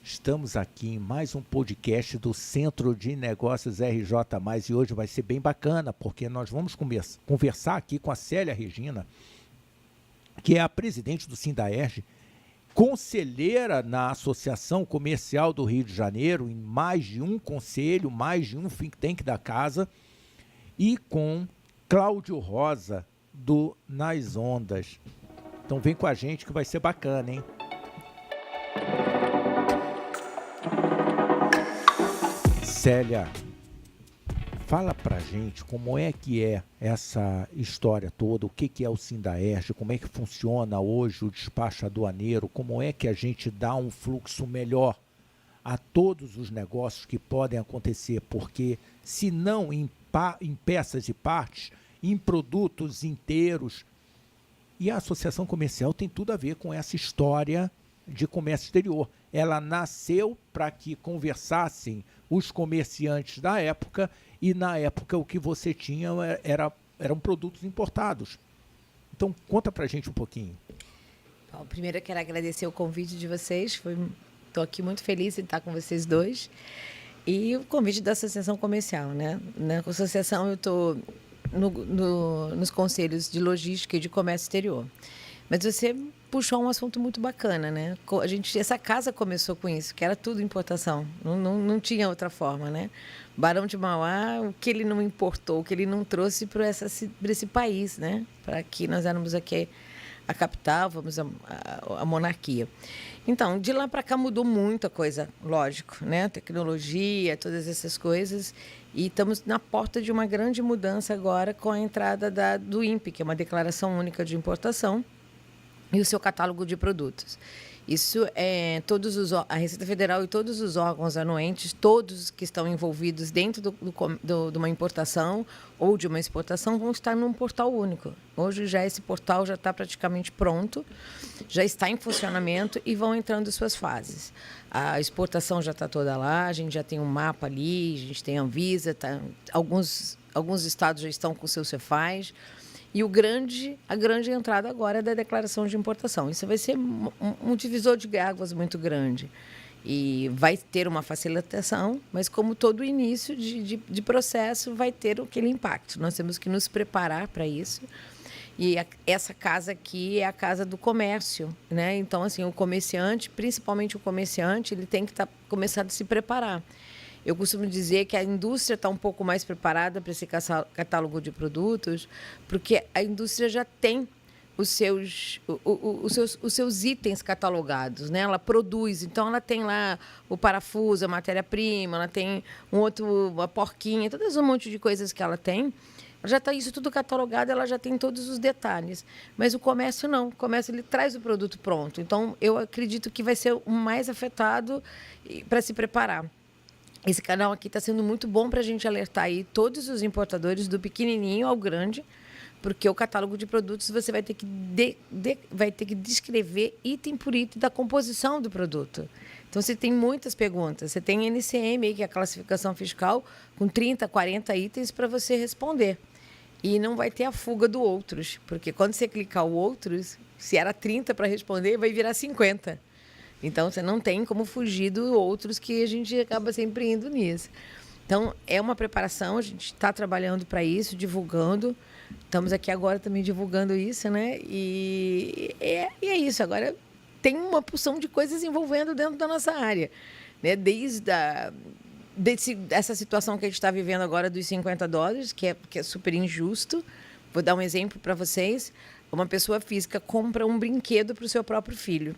Estamos aqui em mais um podcast do Centro de Negócios RJ+, e hoje vai ser bem bacana, porque nós vamos conversar aqui com a Célia Regina, que é a presidente do Sindaerj, conselheira na Associação Comercial do Rio de Janeiro, em mais de um conselho, mais de um think tank da casa, e com Cláudio Rosa, do Nas Ondas. Então vem com a gente que vai ser bacana, hein? Célia, fala pra gente como é que é essa história toda, o que é o Sindaerj, como é que funciona hoje o despacho aduaneiro, como é que a gente dá um fluxo melhor a todos os negócios que podem acontecer, porque se não em peças e partes, em produtos inteiros. E a associação comercial tem tudo a ver com essa história de comércio exterior. Ela nasceu para que conversassem os comerciantes da época, e na época o que você tinha eram produtos importados. Então conta para a gente um pouquinho. Bom, primeiro eu quero agradecer o convite de vocês, estou aqui muito feliz em estar com vocês dois, e o convite da Associação Comercial, né? Na associação eu estou nos conselhos de logística e de comércio exterior. Mas você puxou um assunto muito bacana, né? Essa casa começou com isso, que era tudo importação, não tinha outra forma, né? Barão de Mauá, o que ele não importou, o que ele não trouxe para esse país, né? Para que nós éramos aqui a capital, a monarquia. Então, de lá para cá mudou muita coisa, lógico, né? Tecnologia, todas essas coisas. E estamos na porta de uma grande mudança agora com a entrada do INPE, que é uma Declaração Única de Importação, e o seu catálogo de produtos. Isso é a Receita Federal e todos os órgãos anuentes, todos que estão envolvidos dentro de uma importação ou de uma exportação, vão estar num portal único. Hoje esse portal já está praticamente pronto, já está em funcionamento e vão entrando suas fases. A exportação já está toda lá, a gente já tem um mapa ali, a gente tem a Anvisa, alguns estados já estão com seus Cefaz. E a grande entrada agora é da declaração de importação. Isso vai ser um divisor de águas muito grande. E vai ter uma facilitação, mas como todo início de processo, vai ter aquele impacto. Nós temos que nos preparar para isso. E essa casa aqui é a casa do comércio, né? Então, assim, o comerciante, principalmente o comerciante, ele tem que começar a se preparar. Eu costumo dizer que a indústria está um pouco mais preparada para esse catálogo de produtos, porque a indústria já tem os seus itens catalogados, né? Ela produz, então ela tem lá o parafuso, a matéria-prima, ela tem uma porquinha, todo um monte de coisas que ela tem. Ela já está isso tudo catalogado, ela já tem todos os detalhes. Mas o comércio não. O comércio ele traz o produto pronto. Então, eu acredito que vai ser o mais afetado para se preparar. Esse canal aqui está sendo muito bom para a gente alertar aí todos os importadores, do pequenininho ao grande, porque o catálogo de produtos você vai ter que descrever item por item da composição do produto. Então, você tem muitas perguntas. Você tem NCM, que é a classificação fiscal, com 30, 40 itens para você responder. E não vai ter a fuga do outros, porque quando você clicar o outros, se era 30 para responder, vai virar 50. Então, você não tem como fugir dos outros, que a gente acaba sempre indo nisso. Então, é uma preparação, a gente está trabalhando para isso, divulgando. Estamos aqui agora também divulgando isso, né? E é isso. Agora, tem uma porção de coisas envolvendo dentro da nossa área, né? Desde essa situação que a gente está vivendo agora dos $50, que é super injusto. Vou dar um exemplo para vocês. Uma pessoa física compra um brinquedo para o seu próprio filho.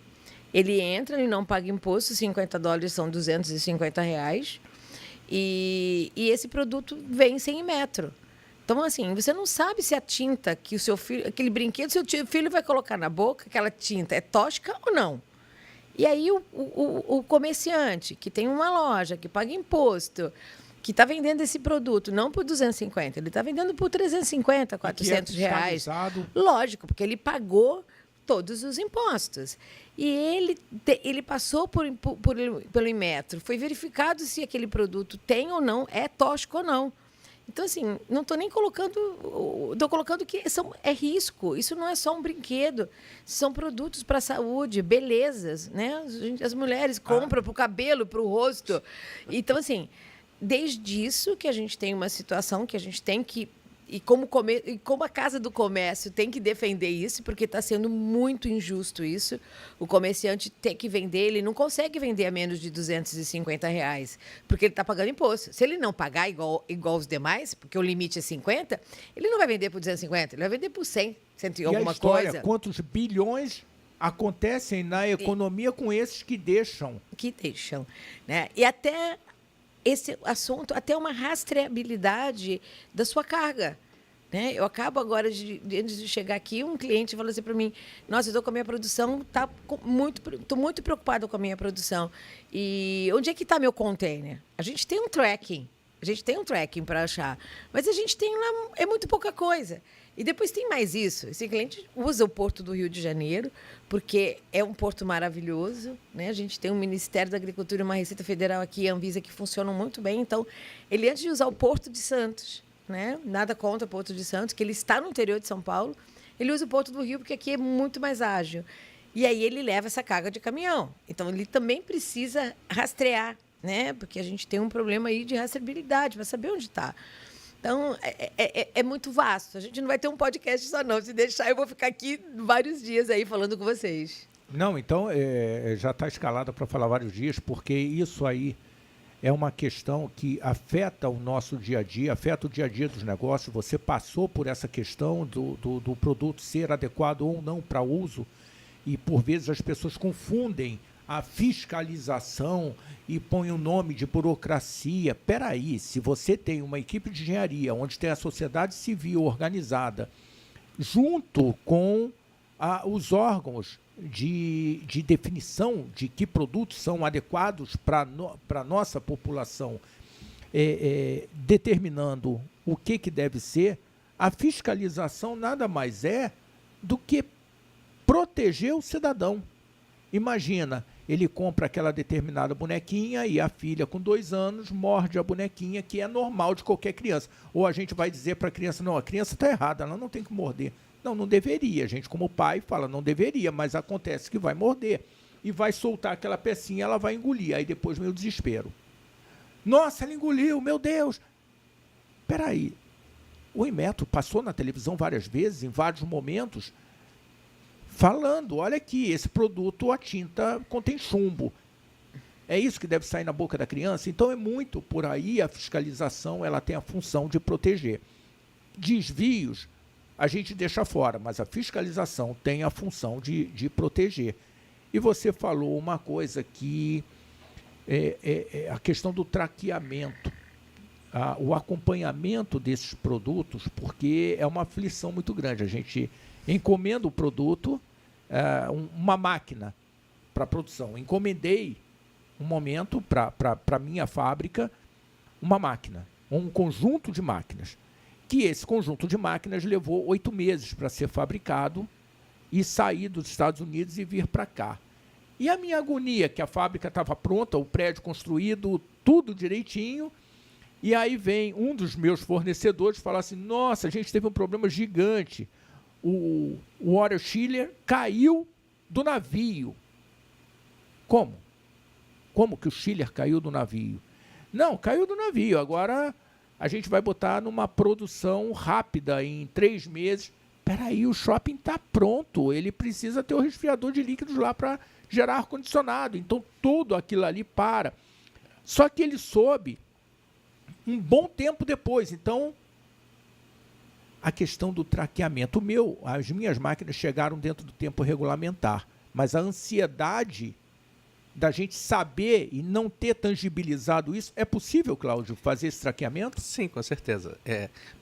Ele entra e não paga imposto, $50 são R$250, e esse produto vem sem metro. Então, assim, você não sabe se a tinta que o seu filho, aquele brinquedo, seu filho vai colocar na boca, aquela tinta é tóxica ou não. E aí o comerciante, que tem uma loja, que paga imposto, que está vendendo esse produto não por 250, ele está vendendo por 350, 400 reais. Lógico, porque ele pagou todos os impostos. E ele passou pelo Inmetro, foi verificado se aquele produto tem ou não, é tóxico ou não. Então, assim, não estou nem colocando... Estou colocando que é risco. Isso não é só um brinquedo. São produtos para a saúde, belezas, né? As mulheres compram para o cabelo, para o rosto. Então, assim, desde isso que a gente tem uma situação que a gente tem que... E como a Casa do Comércio tem que defender isso, porque está sendo muito injusto isso. O comerciante tem que vender, ele não consegue vender a menos de R$250, porque ele está pagando imposto. Se ele não pagar igual os demais, porque o limite é 50, ele não vai vender por 250, ele vai vender por 100, 100 e alguma coisa. Quantos bilhões acontecem na economia com esses que deixam? Que deixam, né? E até... esse assunto, até uma rastreabilidade da sua carga. Né? Eu acabo agora, antes de chegar aqui, um cliente falou assim para mim, nossa, eu estou com a minha produção, estou muito preocupada com a minha produção. E onde é que está meu container? A gente tem um tracking para achar, mas a gente tem lá, é muito pouca coisa. E depois tem mais isso. Esse cliente usa o Porto do Rio de Janeiro, porque é um porto maravilhoso, né? A gente tem um Ministério da Agricultura e uma Receita Federal aqui, a Anvisa, que funcionam muito bem. Então, ele, antes de usar o Porto de Santos, né? Nada contra o Porto de Santos, que ele está no interior de São Paulo, ele usa o Porto do Rio, porque aqui é muito mais ágil. E aí ele leva essa carga de caminhão. Então, ele também precisa rastrear, né? Porque a gente tem um problema aí de rastreabilidade, para saber onde está. Então, é muito vasto. A gente não vai ter um podcast só, não. Se deixar, eu vou ficar aqui vários dias aí falando com vocês. Não, então, já está escalada para falar vários dias, porque isso aí é uma questão que afeta o nosso dia a dia, afeta o dia a dia dos negócios. Você passou por essa questão do produto ser adequado ou não para uso, e, por vezes, as pessoas confundem a fiscalização e põe o nome de burocracia. Peraí, se você tem uma equipe de engenharia, onde tem a sociedade civil organizada, junto com os órgãos de definição de que produtos são adequados para a nossa população, determinando o que deve ser, a fiscalização nada mais é do que proteger o cidadão. Imagina, ele compra aquela determinada bonequinha e a filha com 2 anos morde a bonequinha, que é normal de qualquer criança. Ou a gente vai dizer para a criança, não, a criança está errada, ela não tem que morder. Não deveria. A gente, como pai, fala, não deveria, mas acontece que vai morder. E vai soltar aquela pecinha, ela vai engolir. Aí depois vem o desespero. Nossa, ela engoliu, meu Deus! Peraí, o Inmetro passou na televisão várias vezes, em vários momentos, falando, olha aqui, esse produto, a tinta contém chumbo. É isso que deve sair na boca da criança? Então é muito por aí, a fiscalização ela tem a função de proteger. Desvios a gente deixa fora, mas a fiscalização tem a função de proteger. E você falou uma coisa que é a questão do traqueamento, o acompanhamento desses produtos, porque é uma aflição muito grande. A gente encomenda o produto, uma máquina para produção. Encomendei um momento para a minha fábrica uma máquina, um conjunto de máquinas, que esse conjunto de máquinas levou 8 meses para ser fabricado e sair dos Estados Unidos e vir para cá. E a minha agonia, que a fábrica estava pronta, o prédio construído, tudo direitinho, e aí vem um dos meus fornecedores falar assim, nossa, a gente teve um problema gigante, o Warren Schiller caiu do navio. Como? Como que o Schiller caiu do navio? Não, caiu do navio. Agora a gente vai botar numa produção rápida, em 3 meses. Peraí, o shopping está pronto. Ele precisa ter o resfriador de líquidos lá para gerar ar-condicionado. Então, tudo aquilo ali para. Só que ele soube um bom tempo depois. Então, a questão do traqueamento. As minhas máquinas chegaram dentro do tempo regulamentar, mas a ansiedade da gente saber e não ter tangibilizado isso, é possível, Cláudio, fazer esse traqueamento? Sim, com certeza.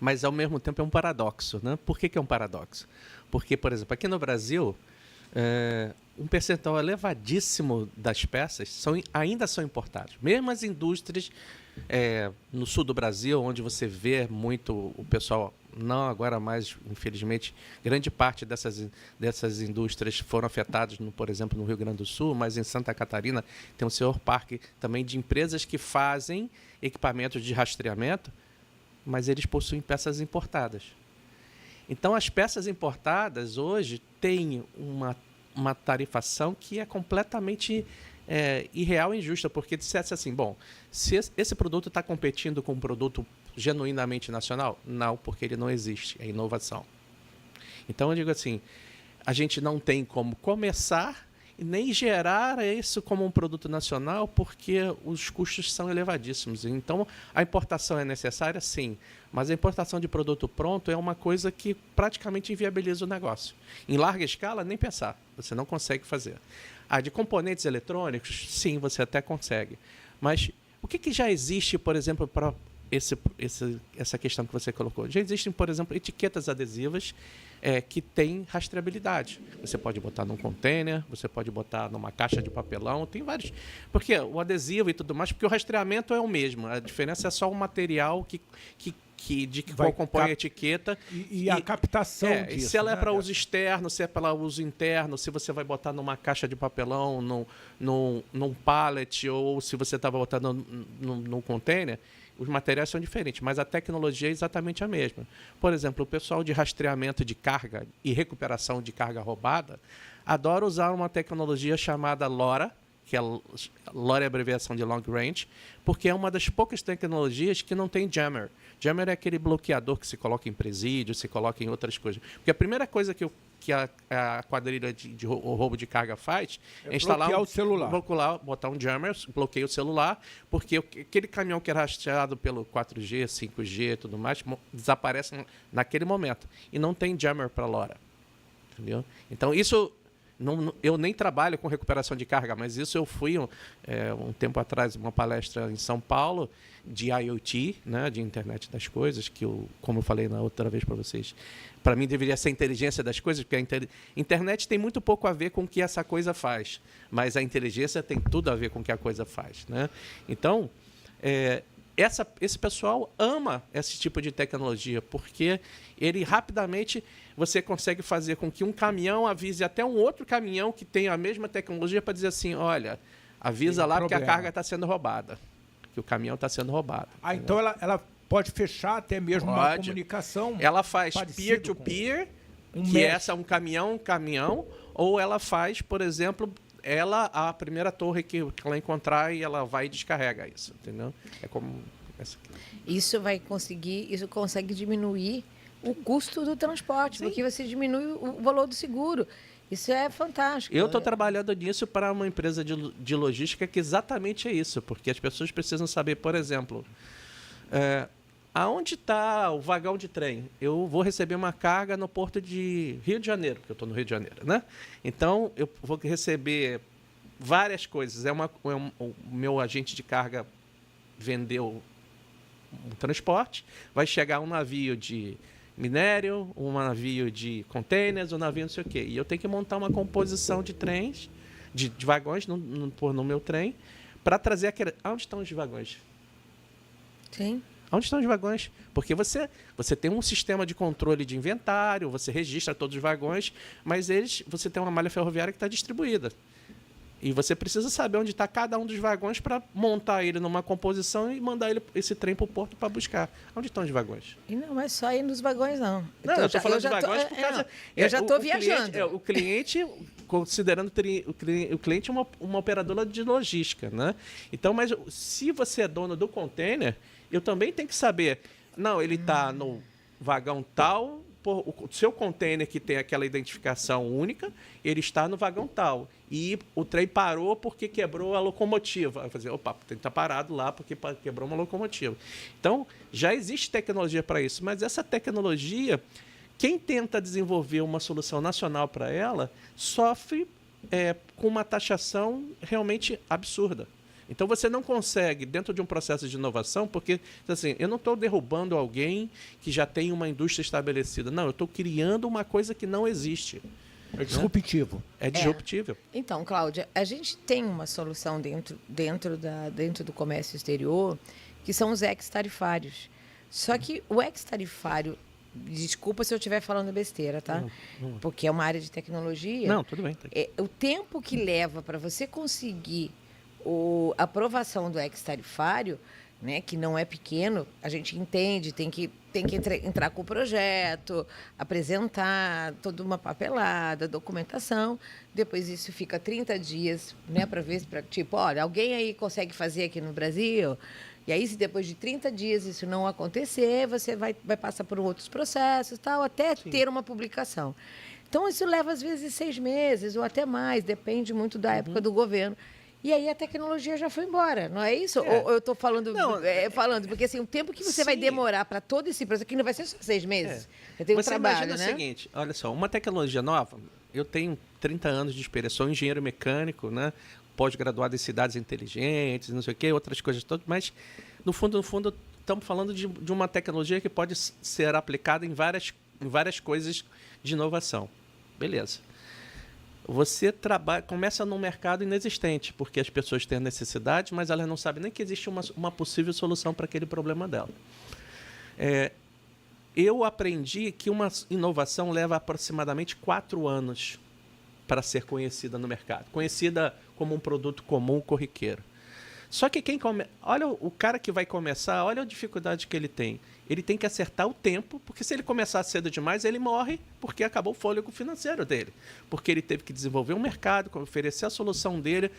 Mas, ao mesmo tempo, é um paradoxo, né? Por que é um paradoxo? Porque, por exemplo, aqui no Brasil, um percentual elevadíssimo das peças ainda são importadas. Mesmo as indústrias no sul do Brasil, onde você vê muito o pessoal, não agora mais, infelizmente, grande parte dessas indústrias foram afetadas, por exemplo, no Rio Grande do Sul, mas em Santa Catarina tem um senhor parque também de empresas que fazem equipamentos de rastreamento mas eles possuem peças importadas. Então, as peças importadas hoje têm uma tarifação que é completamente irreal e injusta, porque dissesse assim, bom, se esse produto está competindo com um produto genuinamente nacional? Não, porque ele não existe, é inovação. Então, eu digo assim, a gente não tem como começar e nem gerar isso como um produto nacional, porque os custos são elevadíssimos. Então, a importação é necessária, sim, mas a importação de produto pronto é uma coisa que praticamente inviabiliza o negócio. Em larga escala, nem pensar, você não consegue fazer. De componentes eletrônicos, sim, você até consegue. Mas o que já existe, por exemplo, para essa questão que você colocou? Já existem, por exemplo, etiquetas adesivas que têm rastreabilidade. Você pode botar num container, você pode botar numa caixa de papelão, tem vários. Porque o adesivo e tudo mais, porque o rastreamento é o mesmo. A diferença é só o material que qual compõe a etiqueta. E a captação disso. Se ela é para uso externo, se é para uso interno, se você vai botar numa caixa de papelão, num pallet, ou se você estava botando num container, os materiais são diferentes, mas a tecnologia é exatamente a mesma. Por exemplo, o pessoal de rastreamento de carga e recuperação de carga roubada adora usar uma tecnologia chamada LoRa, que LoRa é a abreviação de Long Range, porque é uma das poucas tecnologias que não tem jammer. Jammer é aquele bloqueador que se coloca em presídio, se coloca em outras coisas. Porque a primeira coisa que a quadrilha de roubo de carga faz é instalar bloquear o celular. Botar um jammer, bloqueia o celular, porque aquele caminhão que era rastreado pelo 4G, 5G e tudo mais, desaparece naquele momento. E não tem jammer para LoRa. Entendeu? Então, isso... eu nem trabalho com recuperação de carga, mas isso eu fui um tempo atrás, uma palestra em São Paulo de IoT, né, de internet das coisas, que como eu falei na outra vez para vocês, para mim deveria ser a inteligência das coisas, porque a internet tem muito pouco a ver com o que essa coisa faz, mas a inteligência tem tudo a ver com o que a coisa faz, né? Então, esse pessoal ama esse tipo de tecnologia, porque ele rapidamente você consegue fazer com que um caminhão avise até um outro caminhão que tem a mesma tecnologia para dizer assim, olha, avisa lá porque a carga está sendo roubada, que o caminhão está sendo roubado. Então ela pode fechar até mesmo uma comunicação. Ela faz peer-to-peer, essa é um caminhão, ou ela faz, por exemplo, a primeira torre que ela encontrar e ela vai e descarrega isso, entendeu? É como essa aqui. Isso consegue diminuir o custo do transporte, porque você diminui o valor do seguro. Isso é fantástico. Eu estou trabalhando nisso para uma empresa de logística que exatamente é isso, porque as pessoas precisam saber, por exemplo, aonde está o vagão de trem? Eu vou receber uma carga no porto de Rio de Janeiro, porque eu estou no Rio de Janeiro, né? Então, eu vou receber várias coisas. O meu agente de carga vendeu um transporte, vai chegar um navio de minério, um navio de containers, um navio não sei o quê. E eu tenho que montar uma composição de trens, de vagões no meu trem, para trazer aquele... Onde estão os vagões? Sim. Onde estão os vagões? Porque você tem um sistema de controle de inventário, você registra todos os vagões, mas você tem uma malha ferroviária que está distribuída. E você precisa saber onde está cada um dos vagões para montar ele numa composição e mandar esse trem para o porto para buscar. Onde estão os vagões? E não é só ir nos vagões, não. Não, eu estou falando de vagões por causa... Eu já estou viajando. O cliente, considerando o cliente uma operadora de logística, né? Então, mas se você é dono do container, eu também tenho que saber... Não, ele está no vagão tal... O seu container que tem aquela identificação única, ele está no vagão tal. E o trem parou porque quebrou a locomotiva. Vai fazer, opa, tem que estar parado lá porque quebrou uma locomotiva. Então, já existe tecnologia para isso, mas essa tecnologia, quem tenta desenvolver uma solução nacional para ela, sofre com uma taxação realmente absurda. Então, você não consegue, dentro de um processo de inovação, porque, assim, eu não estou derrubando alguém que já tem uma indústria estabelecida. Não, eu estou criando uma coisa que não existe. É disruptivo. É disruptível. Então, Cláudia, a gente tem uma solução dentro do comércio exterior, que são os ex-tarifários. Só que o ex-tarifário, desculpa se eu estiver falando besteira, tá? Não. Porque é uma área de tecnologia. Não, tudo bem. O tempo que leva para você conseguir a aprovação do ex-tarifário, né, que não é pequeno, a gente entende, tem que entrar com o projeto, apresentar toda uma papelada, documentação. Depois isso fica 30 dias, né, para ver, tipo, olha, alguém aí consegue fazer aqui no Brasil? E aí, se depois de 30 dias isso não acontecer, você vai passar por outros processos, tal, até ter uma publicação. Então, isso leva, às vezes, 6 meses ou até mais, depende muito da época do governo. E aí a tecnologia já foi embora, não é isso? Ou eu estou falando, falando, porque assim, o tempo que você vai demorar para todo esse processo, que não vai ser só 6 meses, já tem um trabalho, imagina o seguinte, olha só, uma tecnologia nova, eu tenho 30 anos de experiência, sou engenheiro mecânico, né? Pós-graduado em cidades inteligentes, não sei o quê, outras coisas todas, mas no fundo, estamos falando de uma tecnologia que pode ser aplicada em várias coisas de inovação. Beleza. Você começa num mercado inexistente, porque as pessoas têm necessidade, mas elas não sabem nem que existe uma possível solução para aquele problema dela. Eu aprendi que uma inovação leva aproximadamente 4 anos para ser conhecida no mercado. Conhecida como um produto comum, corriqueiro. Só que olha o cara que vai começar, olha a dificuldade que ele tem. Ele tem que acertar o tempo, porque se ele começar cedo demais, ele morre, porque acabou o fôlego financeiro dele. Porque ele teve que desenvolver um mercado, oferecer a solução dele,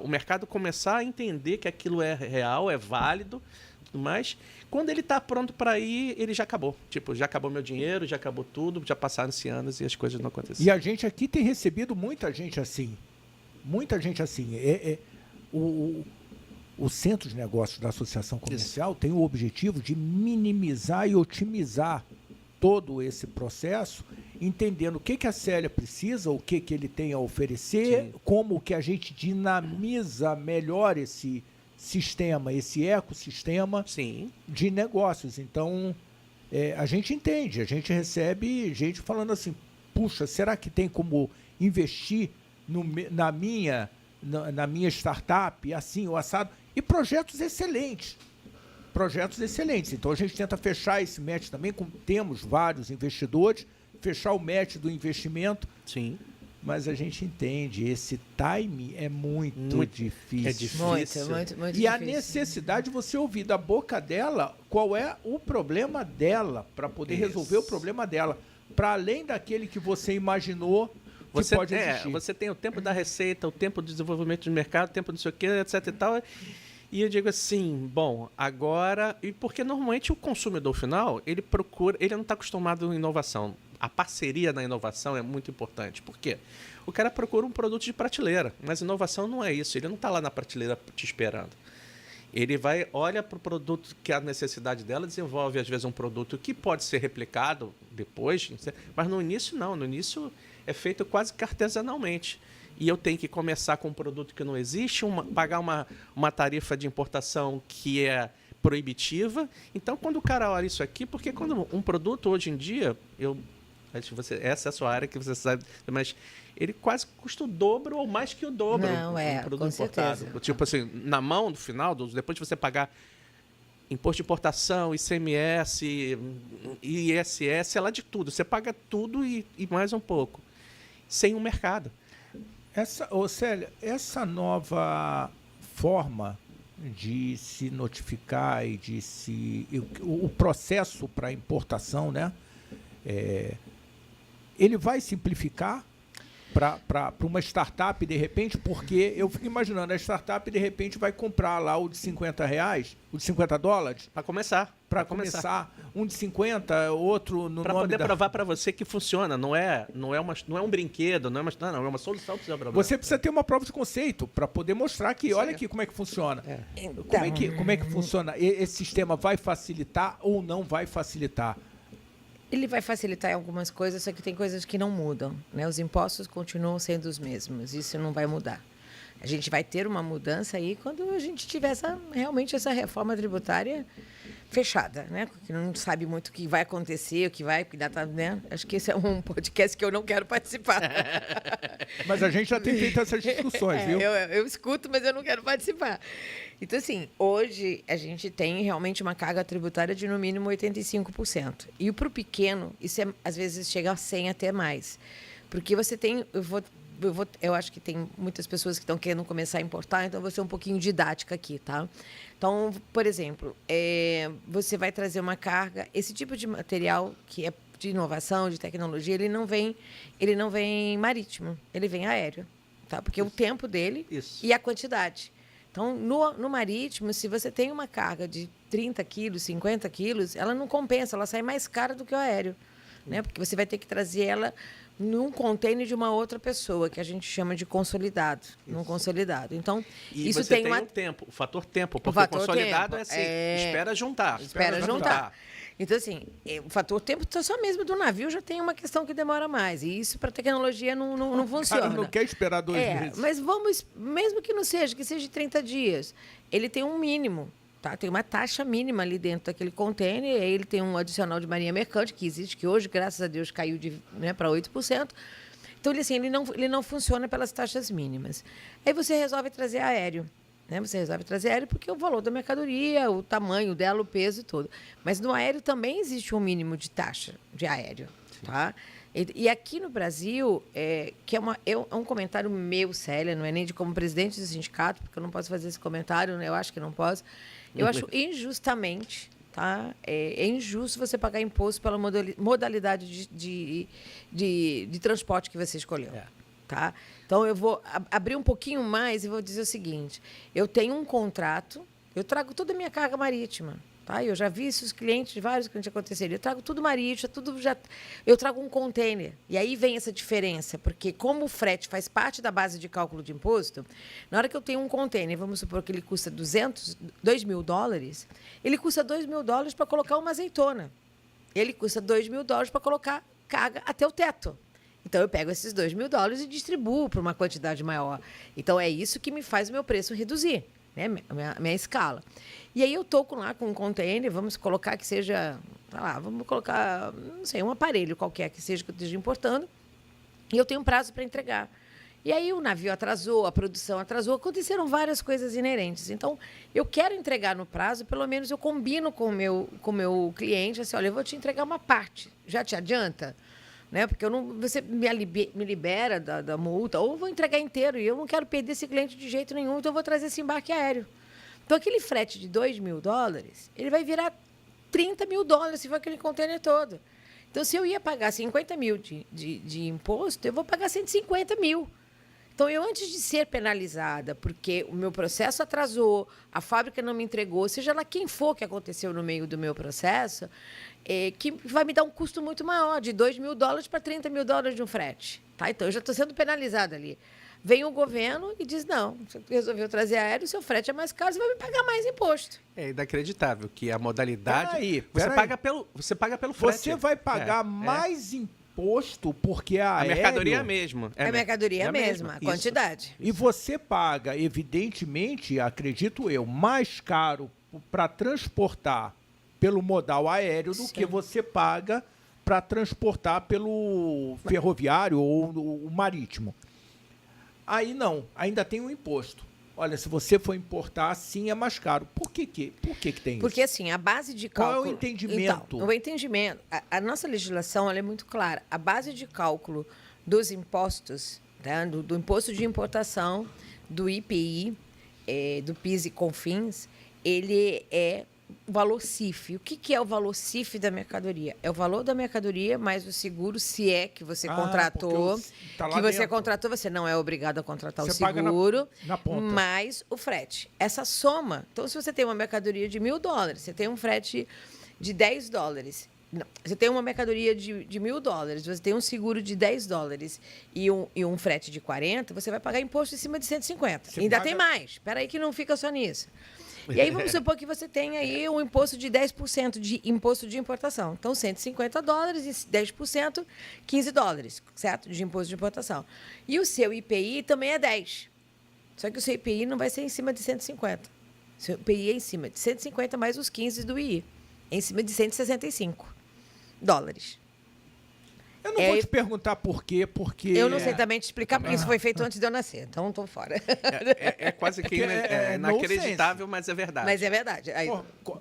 o mercado começar a entender que aquilo é real, é válido, mas quando ele está pronto para ir, ele já acabou. Tipo, já acabou meu dinheiro, já acabou tudo, já passaram-se anos e as coisas não aconteceram. E a gente aqui tem recebido muita gente assim. Muita gente assim. O Centro de Negócios da Associação Comercial tem o objetivo de minimizar e otimizar todo esse processo, entendendo o que a Célia precisa, o que ele tem a oferecer, sim, como que a gente dinamiza melhor esse sistema, esse ecossistema, sim, de negócios. Então, a gente entende, a gente recebe gente falando assim, puxa, será que tem como investir na minha startup, assim, o assado? E projetos excelentes. Então, a gente tenta fechar esse match também, temos vários investidores, fechar o match do investimento. Sim. Mas a gente entende, esse time é muito difícil. É difícil. Muito e difícil. A necessidade de você ouvir da boca dela qual é o problema dela, para poder resolver o problema dela. Para além daquele que você imaginou que pode existir. Você tem o tempo da receita, o tempo do desenvolvimento de mercado, o tempo não sei o quê, etc e tal. E eu digo assim, bom, agora... E porque normalmente o consumidor final, ele não está acostumado em inovação. A parceria na inovação é muito importante. Por quê? O cara procura um produto de prateleira, mas inovação não é isso. Ele não está lá na prateleira te esperando. Ele olha para o produto que é a necessidade dela, desenvolve, às vezes, um produto que pode ser replicado depois, mas no início não. No início é feito quase que artesanalmente. E eu tenho que começar com um produto que não existe, pagar uma tarifa de importação que é proibitiva. Então, quando o cara olha isso aqui, porque quando um produto hoje em dia, essa é a sua área que você sabe, mas ele quase custa o dobro ou mais que o dobro. Não, um produto com importado. certeza. Tipo assim, na mão, no final, depois de você pagar imposto de importação, ICMS, ISS, é lá de tudo. Você paga tudo e mais um pouco. Sem um mercado. Célia, essa nova forma de se notificar e o processo para importação, né? Ele vai simplificar para uma startup, de repente, porque eu fico imaginando, a startup, de repente, vai comprar lá o de R$50, o de $50. Para começar. Para começar. Um de 50, outro no para poder provar para você que funciona. Não é um brinquedo, não é uma solução para o seu problema. Você precisa ter uma prova de conceito para poder mostrar que, olha aqui como é que funciona. Então, como é que funciona? Esse sistema vai facilitar ou não vai facilitar? Ele vai facilitar em algumas coisas, só que tem coisas que não mudam, né? Os impostos continuam sendo os mesmos, isso não vai mudar. A gente vai ter uma mudança aí quando a gente tiver realmente essa reforma tributária fechada, né? Que não sabe muito o que vai acontecer, o que vai, né? Acho que esse é um podcast que eu não quero participar. Mas a gente já tem feito essas discussões, viu? Eu escuto, mas eu não quero participar. Então, assim, hoje a gente tem realmente uma carga tributária de no mínimo 85%. E para o pequeno, isso às vezes chega a 100% até mais. Porque você tem... Eu vou eu acho que tem muitas pessoas que estão querendo começar a importar, então eu vou ser um pouquinho didática aqui, tá? Então, por exemplo, você vai trazer uma carga, esse tipo de material que é de inovação, de tecnologia, ele não vem marítimo, ele vem aéreo, tá? Porque o tempo dele e a quantidade. Então, no marítimo, se você tem uma carga de 30 quilos, 50 quilos, ela não compensa, ela sai mais cara do que o aéreo, né? Porque você vai ter que trazer ela num container de uma outra pessoa, que a gente chama de consolidado, num consolidado. Então, isso tem um tempo, o fator tempo, porque o consolidado é assim, espera juntar. Espera juntar. Então, assim, o fator tempo só mesmo do navio já tem uma questão que demora mais. E isso para tecnologia não funciona. Cara, não quer esperar 2 meses. Mas vamos, mesmo que seja 30 dias, ele tem um mínimo. Tá? Tem uma taxa mínima ali dentro daquele container, aí ele tem um adicional de marinha mercante, que existe, que hoje, graças a Deus, caiu para 8%. Então, ele não funciona pelas taxas mínimas. Aí você resolve trazer aéreo. Né? Você resolve trazer aéreo porque o valor da mercadoria, o tamanho dela, o peso e tudo. Mas no aéreo também existe um mínimo de taxa de aéreo. Tá? E aqui no Brasil, que é um comentário meu, Célia, não é nem de como presidente do sindicato, porque eu não posso fazer esse comentário, né? Eu acho que não posso. Eu acho injustamente, tá? É injusto você pagar imposto pela modalidade de transporte que você escolheu. Tá? Então, eu vou abrir um pouquinho mais e vou dizer o seguinte. Eu tenho um contrato, eu trago toda a minha carga marítima. Tá? Eu já vi isso, vários clientes acontecerem. Eu trago tudo marítimo, eu trago um container. E aí vem essa diferença, porque como o frete faz parte da base de cálculo de imposto, na hora que eu tenho um container, vamos supor que ele custa $2.000, ele custa $2.000 para colocar uma azeitona. Ele custa $2.000 para colocar carga até o teto. Então, eu pego esses $2.000 e distribuo para uma quantidade maior. Então, é isso que me faz o meu preço reduzir, né? Minha escala. E aí eu estou lá com um container, vamos colocar que seja, vamos colocar, não sei, um aparelho qualquer que eu esteja importando, e eu tenho um prazo para entregar. E aí o navio atrasou, a produção atrasou, aconteceram várias coisas inerentes. Então, eu quero entregar no prazo, pelo menos eu combino com o meu cliente, assim, olha, eu vou te entregar uma parte, já te adianta? Né? Porque você me libera da multa, ou eu vou entregar inteiro, e eu não quero perder esse cliente de jeito nenhum, então eu vou trazer esse embarque aéreo. Então, aquele frete de $2.000, ele vai virar $30.000 se for aquele container todo. Então, se eu ia pagar 50 mil de imposto, eu vou pagar 150 mil. Então, eu, antes de ser penalizada, porque o meu processo atrasou, a fábrica não me entregou, seja lá quem for que aconteceu no meio do meu processo, que vai me dar um custo muito maior, de $2.000 para $30.000 de um frete. Tá? Então, eu já estou sendo penalizada ali. Vem o governo e diz, não, você resolveu trazer aéreo, o seu frete é mais caro, você vai me pagar mais imposto. É inacreditável que a modalidade... Você paga pelo frete. Você vai pagar mais imposto porque a mercadoria é a mesma. A mercadoria é a mesma, a quantidade. E você paga, evidentemente, acredito eu, mais caro para transportar pelo modal aéreo do que você paga para transportar pelo ferroviário ou o marítimo. Aí não, ainda tem um imposto. Olha, se você for importar, sim, é mais caro. Por que tem isso? Porque, assim, a base de cálculo... Qual é o entendimento? Então, o entendimento... A nossa legislação ela é muito clara. A base de cálculo dos impostos, né, do imposto de importação, do IPI, do PIS e COFINS, ele é o valor CIF. O que é o valor CIF da mercadoria? É o valor da mercadoria mais o seguro, se é que você contratou. Você não é obrigado a contratar o seguro, na ponta. Mais o frete. Essa soma. Então, se você tem uma mercadoria de $1.000, você tem um frete de $10. Não, você tem uma mercadoria de $1.000, você tem um seguro de $10 e um frete de 40, você vai pagar imposto em cima de 150. Ainda tem mais. Espera aí que não fica só nisso. E aí vamos supor que você tem aí um imposto de 10% de imposto de importação. Então, $150 e 10%, $15, certo? De imposto de importação. E o seu IPI também é 10. Só que o seu IPI não vai ser em cima de 150. O seu IPI é em cima de 150 mais os 15 do II. É em cima de $165. Eu não vou te perguntar por quê, porque... Eu não sei também te explicar, porque isso foi feito antes de eu nascer, então estou fora. É quase que inacreditável, mas é verdade. Mas é verdade. Aí,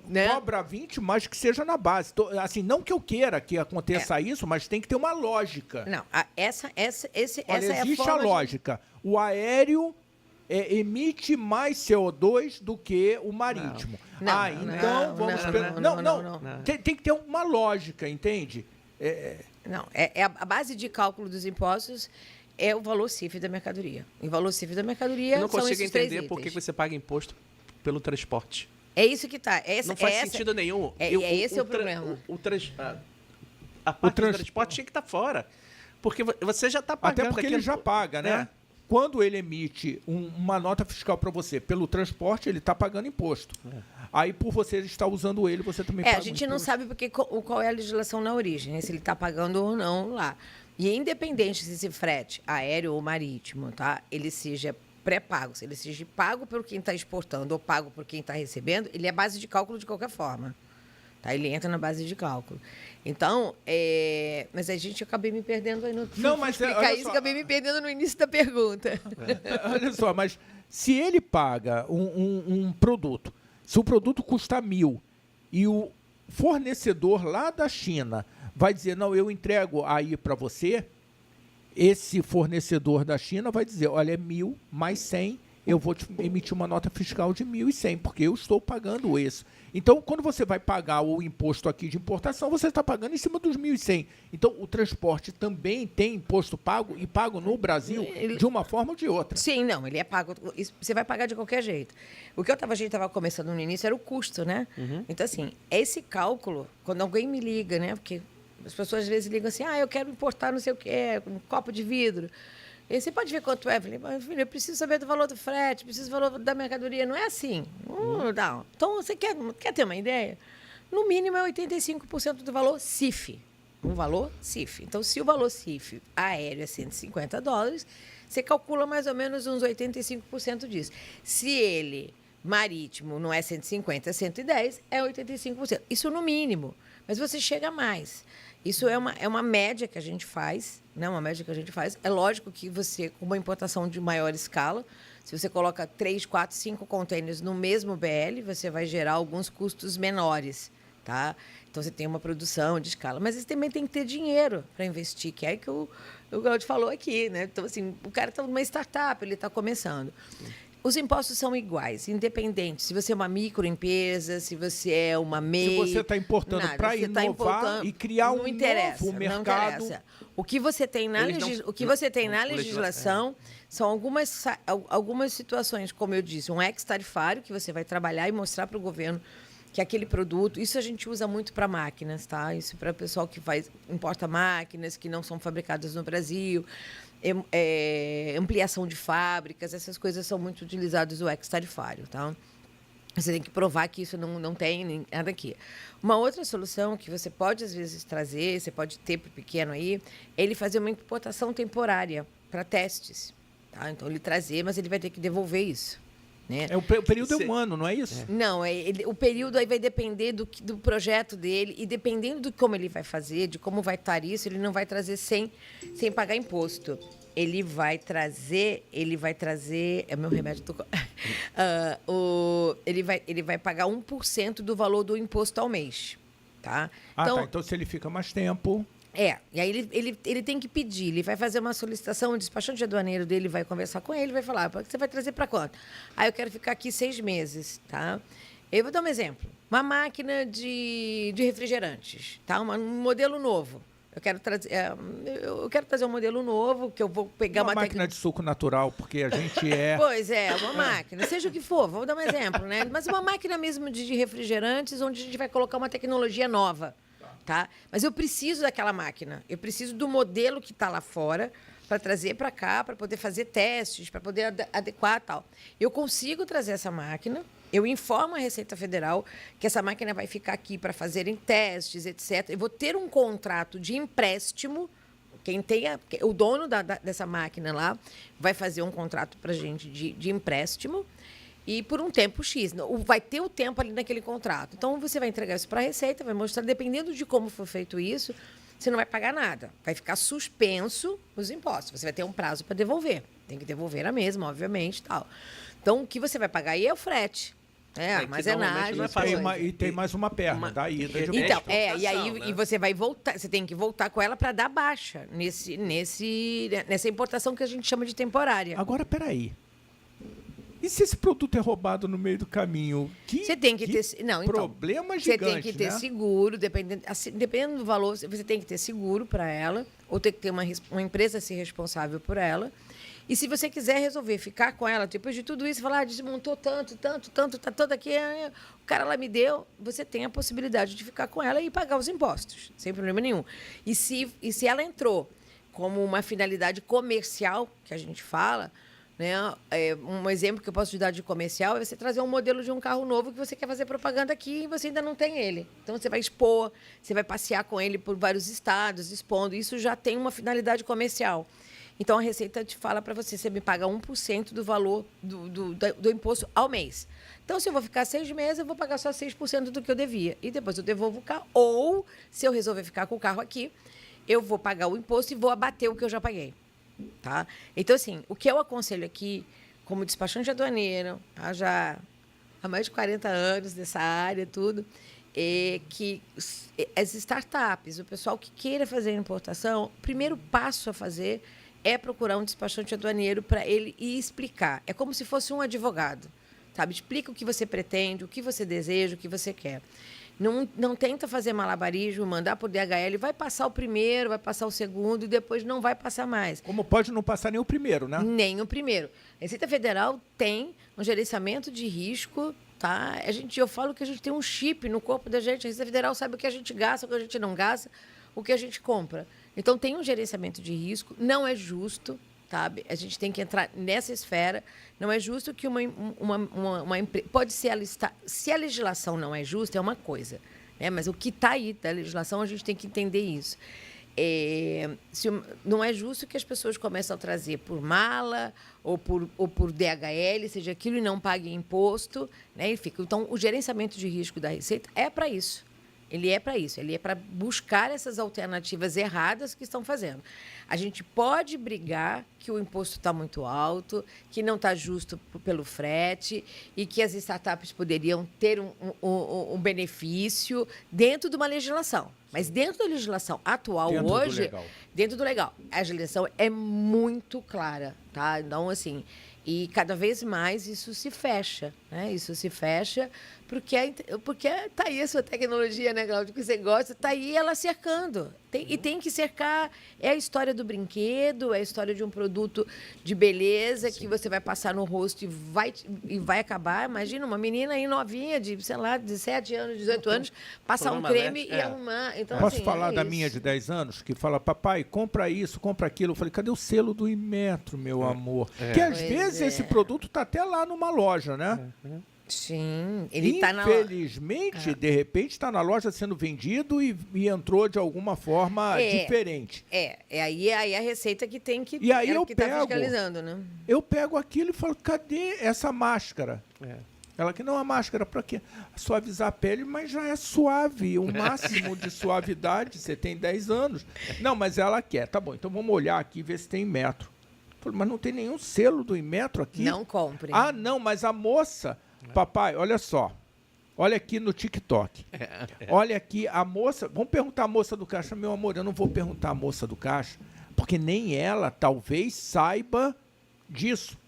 né? Cobra 20, mas que seja na base. Assim, não que eu queira que aconteça isso, mas tem que ter uma lógica. Não, essa existe é a forma a lógica. O aéreo emite mais CO2 do que o marítimo. Então vamos... Não. Tem que ter uma lógica, entende? Não, a base de cálculo dos impostos é o valor CIF da mercadoria. E o valor CIF da mercadoria eu não são consigo esses três entender por que você paga imposto pelo transporte. É isso que tá. Não faz sentido nenhum. Esse é o problema. A parte do transporte tinha que estar fora. Porque você já está pagando. Até porque ele já paga, né? Quando ele emite uma nota fiscal para você pelo transporte, ele está pagando imposto. Aí, por você estar usando ele, você também paga. A gente não sabe qual é a legislação na origem, né? Se ele está pagando ou não lá. E independente se esse frete aéreo ou marítimo, tá? Ele seja pré-pago, se ele seja pago por quem está exportando ou pago por quem está recebendo, ele é base de cálculo de qualquer forma. Tá? Ele entra na base de cálculo. Então, mas a gente acabei me perdendo aí no... Não, mas explicar isso, acabei me perdendo no início da pergunta. Olha só, mas se ele paga um produto, se o produto custa 1.000 e o fornecedor lá da China vai dizer, não, eu entrego aí para você, esse fornecedor da China vai dizer, olha, é 1.000 mais 100, eu vou te emitir uma nota fiscal de 1.100, porque eu estou pagando isso. Então, quando você vai pagar o imposto aqui de importação, você está pagando em cima dos 1.100. Então, o transporte também tem imposto pago e pago no Brasil de uma forma ou de outra. Sim, não, ele é pago. Você vai pagar de qualquer jeito. O que a gente estava começando no início era o custo, né? Então, assim, esse cálculo, quando alguém me liga, né? Porque as pessoas às vezes ligam assim, eu quero importar não sei o que, um copo de vidro. E você pode ver quanto é. Eu falei, mas, filho, eu preciso saber do valor do frete, preciso do valor da mercadoria. Não é assim. Não. Então, você quer ter uma ideia? No mínimo é 85% do valor CIF. O valor CIF. Então, se o valor CIF aéreo é $150, você calcula mais ou menos uns 85% disso. Se ele marítimo não é 150, é 110, é 85%. Isso no mínimo. Mas você chega a mais. Isso é uma média que a gente faz, né? Uma média que a gente faz. É lógico que você, com uma importação de maior escala, se você coloca 3, 4, 5 contêineres no mesmo BL, você vai gerar alguns custos menores, tá? Então, você tem uma produção de escala. Mas você também tem que ter dinheiro para investir, que é que o Claudio falou aqui, né? Então, assim, o cara está numa startup, ele está começando. Os impostos são iguais, independente se você é uma microempresa, se você é uma MEI. Se você está importando para inovar e criar um novo mercado. Não interessa. O que você tem na legislação são algumas situações, como eu disse, um ex-tarifário que você vai trabalhar e mostrar para o governo que aquele produto, isso a gente usa muito para máquinas, tá? Isso para o pessoal que importa máquinas que não são fabricadas no Brasil. Ampliação de fábricas, essas coisas são muito utilizadas no ex-tarifário, tá? Você tem que provar que isso não tem nada aqui. Uma outra solução que você pode, às vezes, trazer, você pode ter para o pequeno aí, é ele fazer uma importação temporária para testes, tá? Então, ele trazer, mas ele vai ter que devolver isso. Né? O período é um ano, não é isso? Não, o período aí vai depender do projeto dele e dependendo de como ele vai fazer, de como vai estar isso, ele não vai trazer sem pagar imposto. Ele vai trazer, é meu remédio, ele vai pagar 1% do valor do imposto ao mês, tá? Então se ele fica mais tempo... E aí ele tem que pedir, ele vai fazer uma solicitação, o despachante aduaneiro dele vai conversar com ele, vai falar, você vai trazer para quanto? Eu quero ficar aqui 6 meses, tá? Eu vou dar um exemplo, uma máquina de refrigerantes, tá? Um modelo novo. Eu quero trazer um modelo novo, que eu vou pegar uma máquina de suco natural, porque a gente é... Pois é, uma máquina, seja o que for, vou dar um exemplo, né? Mas uma máquina mesmo de refrigerantes, onde a gente vai colocar uma tecnologia nova. Tá? Mas eu preciso daquela máquina, eu preciso do modelo que está lá fora para trazer para cá, para poder fazer testes, para poder adequar e tal. Eu consigo trazer essa máquina, eu informo a Receita Federal que essa máquina vai ficar aqui para fazerem testes, etc. Eu vou ter um contrato de empréstimo, o dono dessa máquina lá vai fazer um contrato para a gente de empréstimo, e por um tempo X. Vai ter o tempo ali naquele contrato. Então, você vai entregar isso para a Receita, vai mostrar, dependendo de como for feito isso, você não vai pagar nada. Vai ficar suspenso os impostos. Você vai ter um prazo para devolver. Tem que devolver a mesma, obviamente, tal. Então, o que você vai pagar aí é o frete. Armazenagem. E tem mais uma perna da ida de então, volta. e aí e você vai voltar, você tem que voltar com ela para dar baixa nessa importação que a gente chama de temporária. Agora, peraí. E se esse produto é roubado no meio do caminho? Você tem que ter... Não, então, problema gigante, você tem que ter seguro, dependendo do valor, você tem que ter seguro para ela, ou tem que ter uma empresa ser responsável por ela. E se você quiser resolver ficar com ela, depois de tudo isso, falar, desmontou tanto, tá todo aqui, o cara lá me deu, você tem a possibilidade de ficar com ela e pagar os impostos, sem problema nenhum. E se ela entrou como uma finalidade comercial, que a gente fala, né? Um exemplo que eu posso te dar de comercial é você trazer um modelo de um carro novo que você quer fazer propaganda aqui e você ainda não tem ele. Então, você vai expor, você vai passear com ele por vários estados, expondo. Isso já tem uma finalidade comercial. Então, a Receita te fala para você me paga 1% do valor do imposto ao mês. Então, se eu vou ficar 6 meses, eu vou pagar só 6% do que eu devia. E depois eu devolvo o carro. Ou, se eu resolver ficar com o carro aqui, eu vou pagar o imposto e vou abater o que eu já paguei. Tá? Então, assim, o que eu aconselho aqui, como despachante aduaneiro, já há mais de 40 anos nessa área, tudo, é que as startups, o pessoal que queira fazer importação, o primeiro passo a fazer é procurar um despachante aduaneiro para ele ir explicar. É como se fosse um advogado, sabe? Explica o que você pretende, o que você deseja, o que você quer. Não tenta fazer malabarismo, mandar por DHL, vai passar o primeiro, vai passar o segundo e depois não vai passar mais. Como pode não passar nem o primeiro, né? Nem o primeiro. A Receita Federal tem um gerenciamento de risco, tá? Eu falo que a gente tem um chip no corpo da gente. A Receita Federal sabe o que a gente gasta, o que a gente não gasta, o que a gente compra. Então, tem um gerenciamento de risco, não é justo, sabe? A gente tem que entrar nessa esfera. Não é justo que uma empresa... Pode ser se a legislação não é justa, é uma coisa, né? Mas o que está aí da legislação, a gente tem que entender isso. Não é justo que as pessoas comecem a trazer por mala ou por DHL, seja aquilo, e não paguem imposto, né? Então, o gerenciamento de risco da Receita é para isso. Ele é para isso, ele é para buscar essas alternativas erradas que estão fazendo. A gente pode brigar que o imposto está muito alto, que não está justo pelo frete e que as startups poderiam ter um benefício dentro de uma legislação. Mas dentro da legislação atual hoje, dentro do legal, a legislação é muito clara, tá? Então, assim, e cada vez mais isso se fecha, né? Isso se fecha porque está aí a sua tecnologia, né, Cláudio, que você gosta, está aí ela cercando. Tem que cercar. É a história do brinquedo, é a história de um produto de beleza que você vai passar no rosto e vai acabar. Imagina uma menina aí novinha, de, sei lá, 17 anos, 18 anos, passar um creme e arrumar. Então, Posso assim, falar da minha de 10 anos, que fala, papai, compra isso, compra aquilo. Eu falei, cadê o selo do Inmetro, meu amor? Que às vezes esse produto está até lá numa loja, né? Sim, ele está na... Infelizmente, de repente, está na loja sendo vendido e entrou de alguma forma diferente. Aí a Receita que tem que... E aí eu que está fiscalizando, né? Eu pego aquilo e falo, cadê essa máscara? Ela que não é máscara para quê? Suavizar a pele, mas já é suave. O máximo de suavidade, você tem 10 anos. Não, mas ela quer. Tá bom, então vamos olhar aqui e ver se tem Inmetro. Falei, mas não tem nenhum selo do Inmetro aqui. Não compre. Ah, não, mas a moça... Papai, olha só. Olha aqui no TikTok. Olha aqui a moça... Vamos perguntar a moça do caixa. Meu amor, eu não vou perguntar a moça do caixa, porque nem ela talvez saiba disso.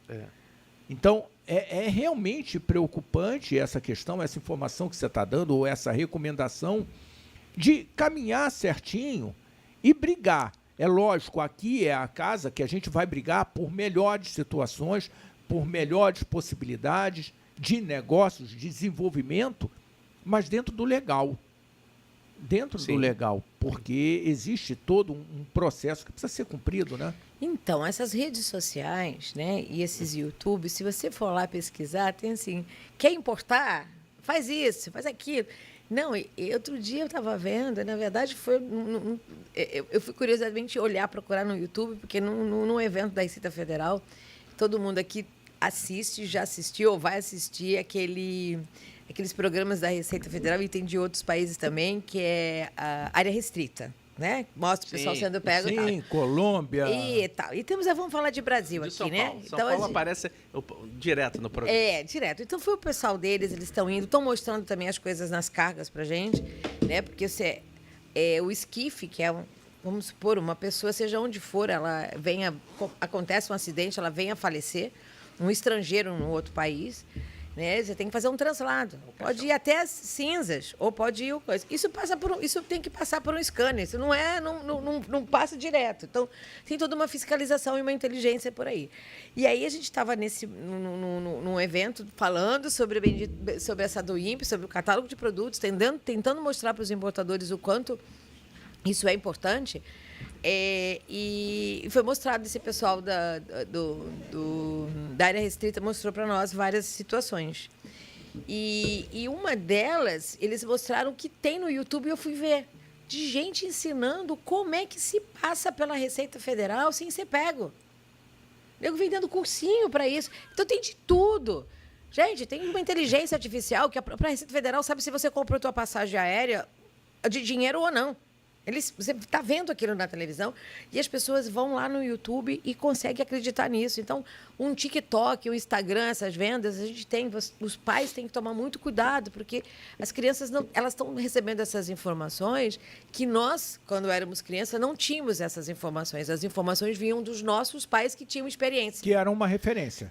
Então, é realmente preocupante essa questão, essa informação que você está dando, ou essa recomendação de caminhar certinho e brigar. É lógico, aqui é a casa que a gente vai brigar por melhores situações, por melhores possibilidades de negócios, de desenvolvimento, mas dentro do legal. Dentro do legal, porque existe todo um processo que precisa ser cumprido, né? Então, essas redes sociais, né, e esses YouTube, se você for lá pesquisar, tem assim, quer importar? Faz isso, faz aquilo. Não, e outro dia eu estava vendo, na verdade eu fui curiosamente procurar no YouTube, porque num evento da Receita Federal, todo mundo aqui já assistiu ou vai assistir aqueles programas da Receita Federal, e tem de outros países também, que é a área restrita, né? Mostra o pessoal sendo pego e tal. Sim, Colômbia. E tal. E vamos falar de Brasil De aqui, São né? Paulo. São Paulo aparece direto no programa. Direto. Então foi o pessoal deles, eles estão indo, estão mostrando também as coisas nas cargas pra gente, né? Porque o esquife, que é vamos supor, uma pessoa, seja onde for, acontece um acidente, ela venha a falecer, um estrangeiro num outro país, né? Você tem que fazer um translado. Pode ir até as cinzas, ou pode ir coisa. Isso tem que passar por um scanner. Isso não passa direto. Então, tem toda uma fiscalização e uma inteligência por aí. E aí a gente estava num evento falando sobre essa do INPE, sobre o catálogo de produtos, tentando mostrar para os importadores o quanto isso é importante. E foi mostrado, esse pessoal da área restrita mostrou para nós várias situações. E uma delas, eles mostraram que tem no YouTube, e eu fui ver, de gente ensinando como é que se passa pela Receita Federal sem ser pego. Eu vendendo cursinho para isso. Então tem de tudo. Gente, tem uma inteligência artificial que a própria Receita Federal sabe se você comprou a tua passagem aérea de dinheiro ou não. Você está vendo aquilo na televisão e as pessoas vão lá no YouTube e conseguem acreditar nisso. Então, um TikTok, um Instagram, essas vendas, os pais têm que tomar muito cuidado, porque as crianças elas estão recebendo essas informações que nós, quando éramos crianças, não tínhamos essas informações. As informações vinham dos nossos pais que tinham experiência. Que era uma referência.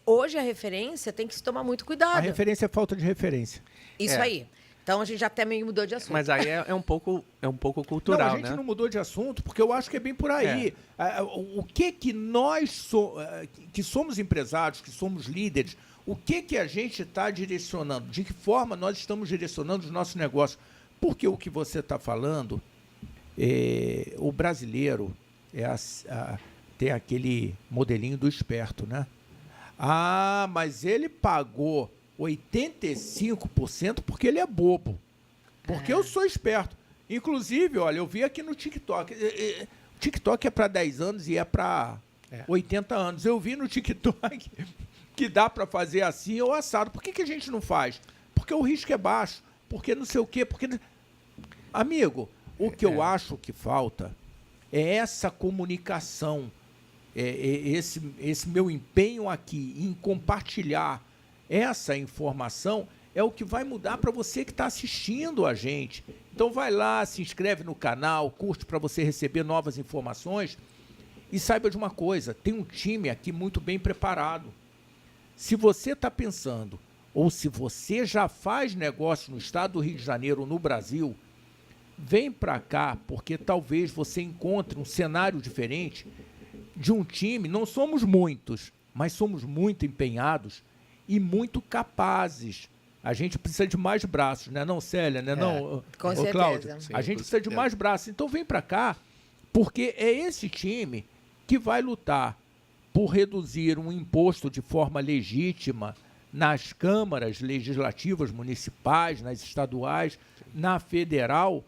Hoje, a referência tem que se tomar muito cuidado. A referência é falta de referência. Isso aí. Então, a gente já até meio mudou de assunto. Mas aí é um pouco cultural, não, a gente não mudou de assunto, porque eu acho que é bem por aí. O que nós, que somos empresários, que somos líderes, o que a gente está direcionando? De que forma nós estamos direcionando os nossos negócios? Porque o que você está falando, o brasileiro tem aquele modelinho do esperto, né? Ah, mas ele pagou 85% porque ele é bobo. Porque eu sou esperto. Inclusive, olha, eu vi aqui no TikTok. O TikTok é para 10 anos e é para 80 anos. Eu vi no TikTok que dá para fazer assim ou assado. Por que a gente não faz? Porque o risco é baixo. Porque não sei o quê. Porque... Amigo, o que eu acho que falta é essa comunicação. Esse meu empenho aqui em compartilhar essa informação é o que vai mudar para você que está assistindo a gente. Então vai lá, se inscreve no canal, curte para você receber novas informações e saiba de uma coisa, tem um time aqui muito bem preparado. Se você está pensando, ou se você já faz negócio no estado do Rio de Janeiro ou no Brasil, vem para cá, porque talvez você encontre um cenário diferente de um time. Não somos muitos, mas somos muito empenhados e muito capazes. A gente precisa de mais braços, né? Não, Célia, né? Não, com certeza. Cláudio, Sim, a gente precisa de mais braços. Então vem para cá, porque é esse time que vai lutar por reduzir um imposto de forma legítima nas câmaras legislativas municipais, nas estaduais, na federal,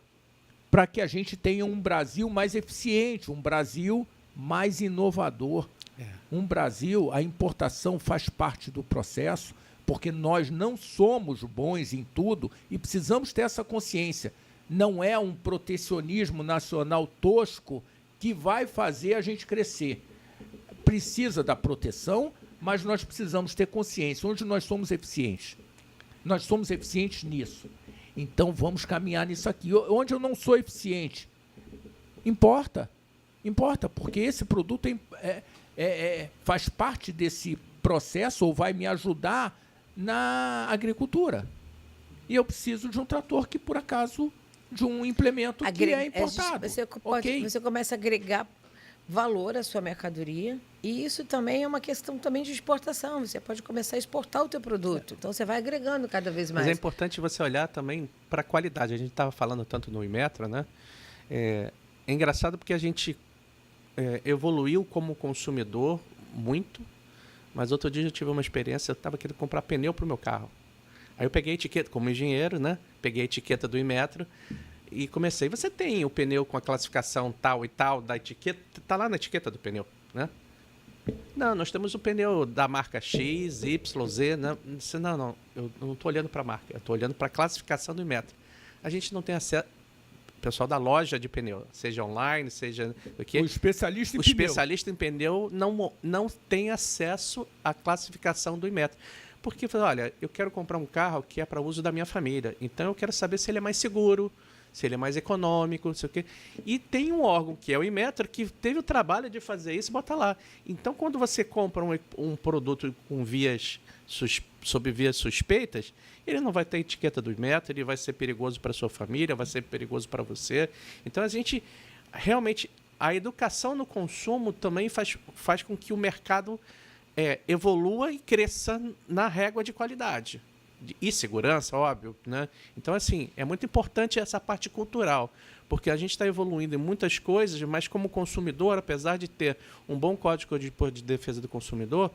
para que a gente tenha um Brasil mais eficiente, um Brasil mais inovador. Um Brasil, a importação faz parte do processo, porque nós não somos bons em tudo e precisamos ter essa consciência. Não é um protecionismo nacional tosco que vai fazer a gente crescer. Precisa da proteção, mas nós precisamos ter consciência onde nós somos eficientes. Nós somos eficientes nisso. Então vamos caminhar nisso aqui. Onde eu não sou eficiente, importa, porque esse produto faz parte desse processo ou vai me ajudar na agricultura. E eu preciso de um trator que, por acaso, de um implemento que é importado. Você começa a agregar valor à sua mercadoria e isso também é uma questão também de exportação. Você pode começar a exportar o teu produto. Então, você vai agregando cada vez mais. Mas é importante você olhar também para a qualidade. A gente estava falando tanto no Inmetro, né? É engraçado porque a gente evoluiu como consumidor muito, mas outro dia eu tive uma experiência, eu estava querendo comprar pneu para o meu carro. Aí eu peguei a etiqueta, como engenheiro, né? Peguei a etiqueta do Inmetro e comecei. Você tem o pneu com a classificação tal e tal da etiqueta? Está lá na etiqueta do pneu, né? Não, nós temos o pneu da marca X, Y, Z. Não, eu não estou olhando para a marca, eu estou olhando para a classificação do Inmetro. A gente não tem acesso. o pessoal da loja de pneu, seja online, seja o quê? O especialista em O pneu. especialista em pneu não tem acesso à classificação do Inmetro. Porque, olha, eu quero comprar um carro que é para uso da minha família, então eu quero saber se ele é mais seguro, se ele é mais econômico, não sei o quê. E tem um órgão, que é o Inmetro, que teve o trabalho de fazer isso e botar lá. Então, quando você compra um produto com sob vias suspeitas, ele não vai ter etiqueta do Inmetro, ele vai ser perigoso para sua família, vai ser perigoso para você. Então, a gente, realmente, a educação no consumo também faz com que o mercado evolua e cresça na régua de qualidade. E segurança, óbvio, né? Então, assim, é muito importante essa parte cultural, porque a gente está evoluindo em muitas coisas, mas como consumidor, apesar de ter um bom código de defesa do consumidor,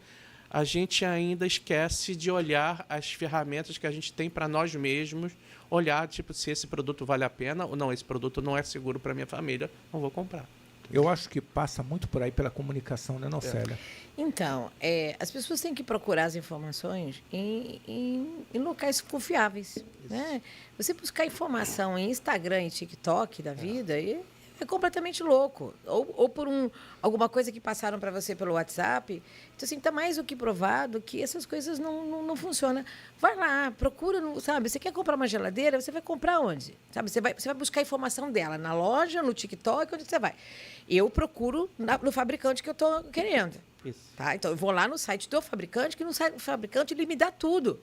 a gente ainda esquece de olhar as ferramentas que a gente tem para nós mesmos, olhar, tipo, se esse produto vale a pena ou não, esse produto não é seguro para minha família, não vou comprar. Eu acho que passa muito por aí pela comunicação, né, não, Célia? Então, as pessoas têm que procurar as informações em locais confiáveis. Né? Você buscar informação em Instagram e TikTok da vida é completamente louco. Ou por alguma coisa que passaram para você pelo WhatsApp. Então, assim, está mais do que provado que essas coisas não funcionam. Vai lá, procura, sabe? Você quer comprar uma geladeira, você vai comprar onde? Sabe? Você vai buscar a informação dela na loja, no TikTok, onde você vai. Eu procuro no fabricante que eu estou querendo. Isso. Tá? Então, eu vou lá no site do fabricante, que no site do fabricante ele me dá tudo.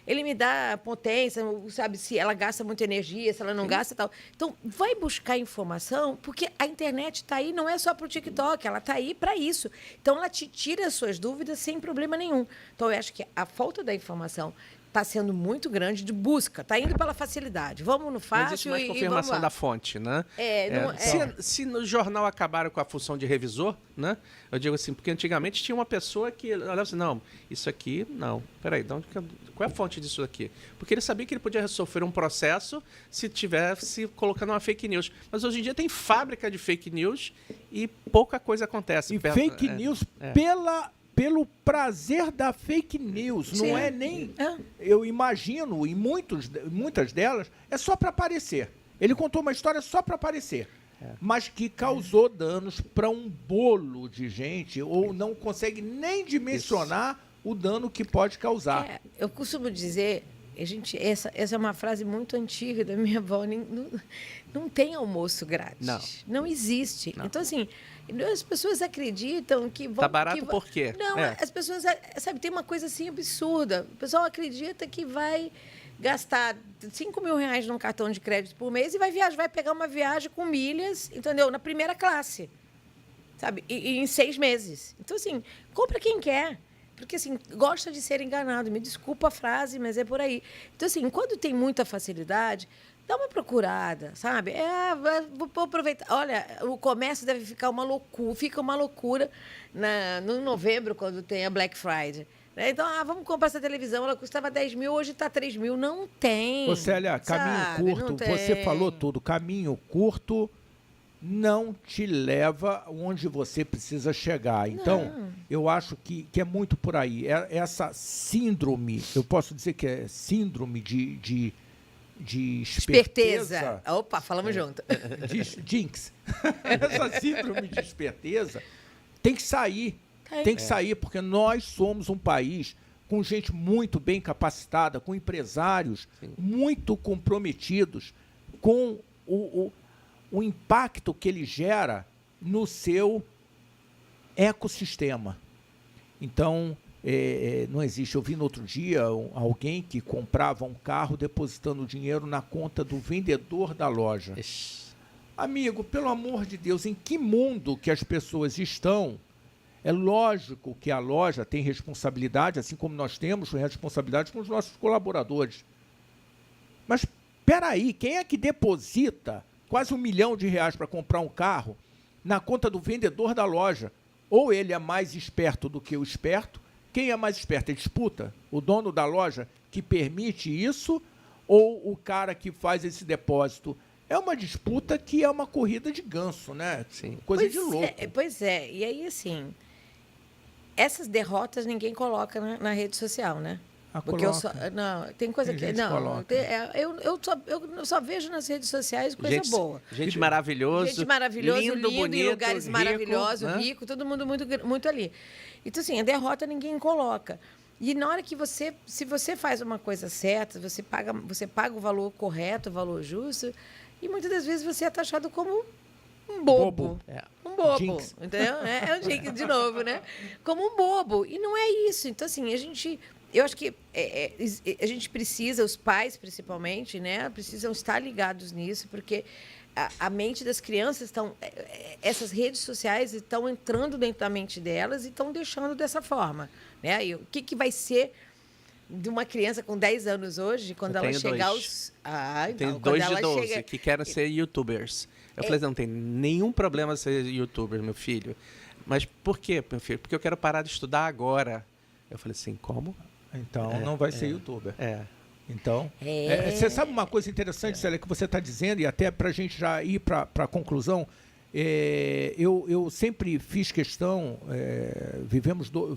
Ele me dá potência, sabe, se ela gasta muita energia, se ela não gasta e tal. Então, vai buscar informação, porque a internet está aí, não é só para o TikTok, ela está aí para isso. Então, ela te tira as suas dúvidas sem problema nenhum. Então, eu acho que a falta da informação está sendo muito grande de busca, está indo pela facilidade. Vamos no fácil. Não existe mais confirmação da fonte, né? Se no jornal acabaram com a função de revisor, né? Eu digo assim, porque antigamente tinha uma pessoa que olhava assim, não, isso aqui, não. Peraí, qual é a fonte disso aqui? Porque ele sabia que ele podia sofrer um processo se tivesse colocando uma fake news. Mas hoje em dia tem fábrica de fake news e pouca coisa acontece. E fake news pelo prazer da fake news. Sim. Não é nem... Eu imagino, em muitas delas, é só para aparecer. Ele contou uma história só para aparecer. Mas que causou danos para um bolo de gente, ou não consegue nem dimensionar o dano que pode causar. Eu costumo dizer... essa é uma frase muito antiga da minha avó. Não tem almoço grátis. Não existe. Não. Então, assim, as pessoas acreditam que vão... Tá barato por quê? Não, as pessoas... Sabe, tem uma coisa assim absurda. O pessoal acredita que vai gastar R$5.000 num cartão de crédito por mês e vai pegar uma viagem com milhas, entendeu? Na primeira classe. Sabe? E em 6 meses. Então, assim, compra quem quer. Porque, assim, gosta de ser enganado. Me desculpa a frase, mas é por aí. Então, assim, quando tem muita facilidade, dá uma procurada, sabe? Vou aproveitar. Olha, o comércio deve ficar uma loucura. Fica uma loucura no novembro, quando tem a Black Friday. Né? Então, vamos comprar essa televisão. Ela custava 10 mil, hoje está 3 mil. Não tem. Ô, Célia, caminho curto. Você falou tudo. Caminho curto não te leva onde você precisa chegar. Então, eu acho que é muito por aí. Essa síndrome, eu posso dizer que é síndrome de esperteza. Opa, falamos junto. Jinx. Essa síndrome de esperteza tem que sair. Tem que sair, porque nós somos um país com gente muito bem capacitada, com empresários muito comprometidos com o impacto que ele gera no seu ecossistema. Então, não existe. Eu vi no outro dia alguém que comprava um carro depositando dinheiro na conta do vendedor da loja. Amigo, pelo amor de Deus, em que mundo que as pessoas estão? É lógico que a loja tem responsabilidade, assim como nós temos responsabilidade com os nossos colaboradores. Mas, espera aí, quem é que deposita quase R$1 milhão para comprar um carro na conta do vendedor da loja? Ou ele é mais esperto do que o esperto? Quem é mais esperto? Ele disputa? O dono da loja que permite isso ou o cara que faz esse depósito? É uma disputa que é uma corrida de ganso, né? Sim. Coisa de louco. Pois é. E aí, assim, essas derrotas ninguém coloca na rede social, né? Porque não, tem coisa Tem que gente não, coloca. eu só vejo nas redes sociais coisa boa. Gente maravilhoso, Gente maravilhoso, lindo, bonito, em lugares rico, maravilhosos, né? rico, todo mundo muito ali. Então assim, a derrota ninguém coloca. E na hora que se você faz uma coisa certa, você paga o valor correto, o valor justo, e muitas das vezes você é taxado como um bobo. Um bobo, Jinx. entendeu? É um jinx de novo, né? Como um bobo. E não é isso. Então, assim, eu acho que a gente precisa, os pais principalmente, né, precisam estar ligados nisso, porque a mente das crianças essas redes sociais estão entrando dentro da mente delas e estão deixando dessa forma, né? E o que vai ser de uma criança com 10 anos hoje, quando ela chegar aos... Tenho 2 de 12 que querem ser youtubers. Eu falei, não tem nenhum problema ser youtuber, meu filho. Mas por quê, meu filho? Porque eu quero parar de estudar agora. Eu falei assim, como? Então não vai ser youtuber. Então, É. você sabe uma coisa interessante, Célia, que você está dizendo, e até para a gente já ir para a conclusão, eu sempre fiz questão,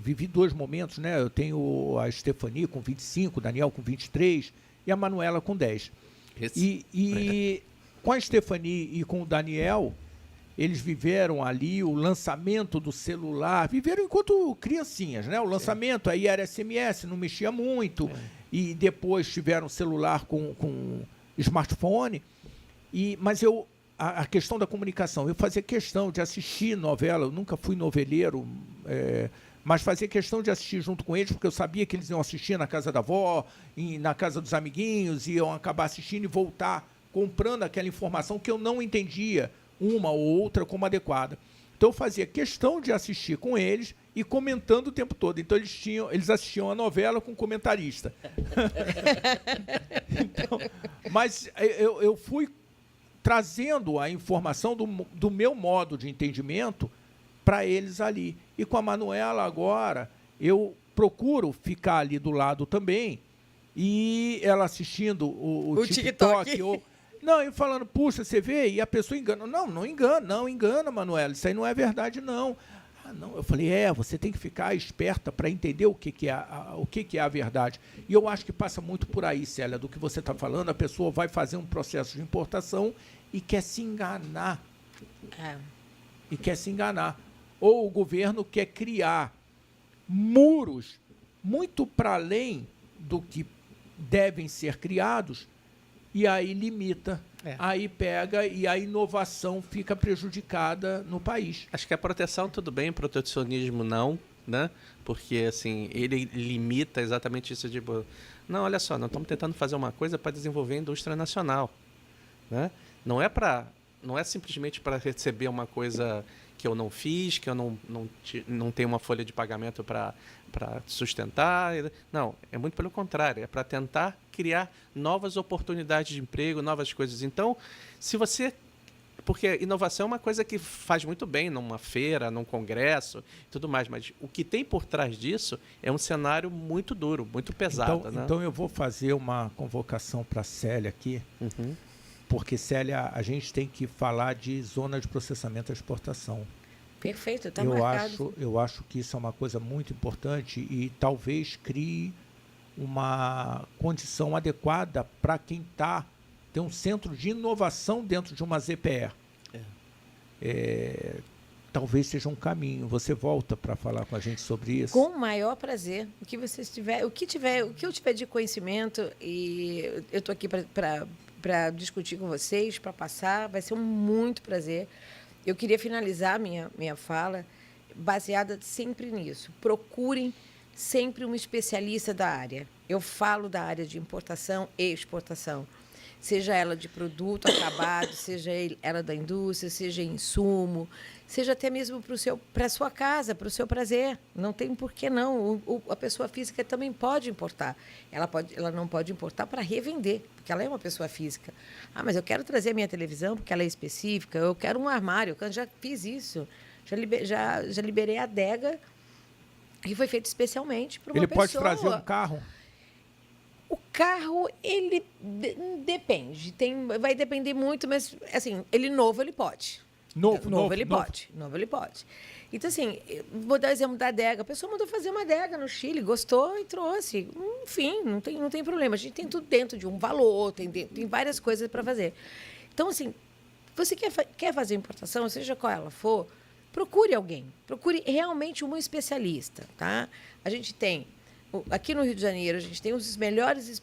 vivi 2 momentos, né? Eu tenho a Stephanie com 25, o Daniel com 23 e a Manuela com 10. E com a Stephanie e com o Daniel, eles viveram ali o lançamento do celular, viveram enquanto criancinhas, né? O lançamento, aí era SMS, não mexia muito, e depois tiveram celular com smartphone, mas a questão da comunicação, eu fazia questão de assistir novela, eu nunca fui noveleiro, mas fazia questão de assistir junto com eles, porque eu sabia que eles iam assistir na casa da avó, na casa dos amiguinhos, iam acabar assistindo e voltar comprando aquela informação que eu não entendia uma ou outra como adequada. Então eu fazia questão de assistir com eles e comentando o tempo todo. Então eles assistiam a novela com comentarista. Então, mas eu fui trazendo a informação do meu modo de entendimento para eles ali. E com a Manuela agora, eu procuro ficar ali do lado também, e ela assistindo o TikTok não, e falando, puxa, você vê, e a pessoa engana. Não engana, Manuela, isso aí não é verdade, não. Não, eu falei, você tem que ficar esperta para entender o que é a verdade. E eu acho que passa muito por aí, Célia, do que você está falando. A pessoa vai fazer um processo de importação e quer se enganar. E quer se enganar. Ou o governo quer criar muros muito para além do que devem ser criados, e aí limita, aí pega e a inovação fica prejudicada no país. Acho que a proteção tudo bem, protecionismo não, né? Porque assim, ele limita exatamente isso, tipo, não, olha só, nós estamos tentando fazer uma coisa para desenvolver a indústria nacional, né? Não é simplesmente para receber uma coisa que eu não fiz, que eu não tenho uma folha de pagamento para sustentar. Não, é muito pelo contrário. É para tentar criar novas oportunidades de emprego, novas coisas. Então, porque inovação é uma coisa que faz muito bem numa feira, num congresso e tudo mais, mas o que tem por trás disso é um cenário muito duro, muito pesado. Então eu vou fazer uma convocação para a Célia aqui, porque, Célia, a gente tem que falar de zona de processamento e exportação. Perfeito, está marcado. Eu acho que isso é uma coisa muito importante e talvez crie uma condição adequada para quem tem um centro de inovação dentro de uma ZPE. Talvez seja um caminho. Você volta para falar com a gente sobre isso? Com o maior prazer. O que eu tiver de conhecimento, e eu estou aqui para discutir com vocês, para passar, vai ser muito prazer. Eu queria finalizar minha fala baseada sempre nisso. Procurem sempre um especialista da área. Eu falo da área de importação e exportação, seja ela de produto acabado, seja ela da indústria, seja insumo, seja até mesmo para a sua casa, para o seu prazer. Não tem por que não. A pessoa física também pode importar. Ela não pode importar para revender, porque ela é uma pessoa física. Mas eu quero trazer a minha televisão porque ela é específica, eu quero um armário, eu já fiz isso. Já liberei a adega, que foi feito especialmente para uma pessoa. Ele pode trazer um carro? O carro, ele depende. Vai depender muito, mas assim, ele novo ele pode. Novo ele pode. Então, assim, vou dar o exemplo da adega. A pessoa mandou fazer uma adega no Chile, gostou e trouxe. Enfim, não tem problema. A gente tem tudo dentro de um valor, tem várias coisas para fazer. Então, assim, você quer fazer importação, seja qual ela for, procure alguém. Procure realmente um especialista, tá? A gente tem, aqui no Rio de Janeiro, a gente tem os melhores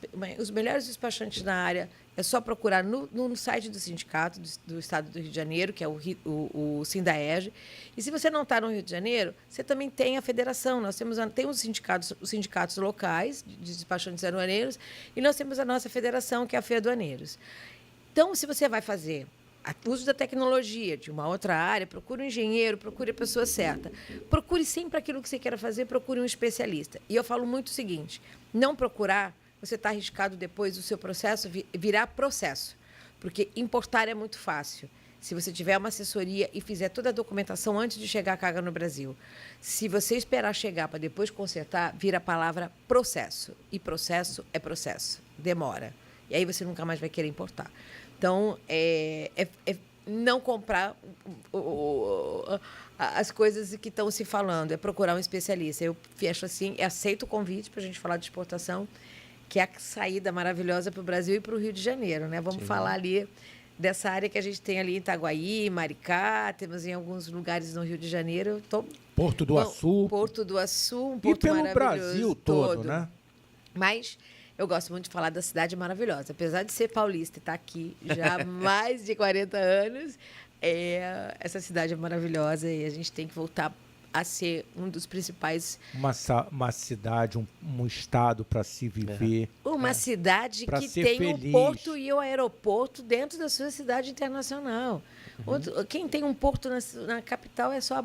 despachantes na área. É só procurar no site do sindicato do Estado do Rio de Janeiro, que é o Sindaerj. E se você não está no Rio de Janeiro, você também tem a federação. Nós temos os sindicatos locais de despachantes aduaneiros e nós temos a nossa federação, que é a FEAduaneiros. Então, se você vai fazer uso da tecnologia de uma outra área, procure um engenheiro, procure a pessoa certa. Procure sempre aquilo que você queira fazer, procure um especialista. E eu falo muito o seguinte, não procurar, você está arriscado depois o seu processo virar processo. Porque importar é muito fácil. Se você tiver uma assessoria e fizer toda a documentação antes de chegar a carga no Brasil. Se você esperar chegar para depois consertar, vira a palavra processo. E processo é processo. Demora. E aí você nunca mais vai querer importar. Então, não comprar as coisas que estão se falando, é procurar um especialista. Eu fecho assim, aceito o convite para a gente falar de exportação, que é a saída maravilhosa para o Brasil e para o Rio de Janeiro, né? Vamos falar ali dessa área que a gente tem ali em Itaguaí, Maricá, temos em alguns lugares no Rio de Janeiro. Porto do Açu. Porto do Açu, um e porto pelo maravilhoso. Brasil todo, né? Mas eu gosto muito de falar da cidade maravilhosa. Apesar de ser paulista e estar aqui já há mais de 40 anos, essa cidade é maravilhosa e a gente tem que voltar a ser um dos principais... Uma cidade, um estado para se viver. Uma cidade que tem um porto e um aeroporto dentro da sua cidade internacional. Quem tem um porto na capital é só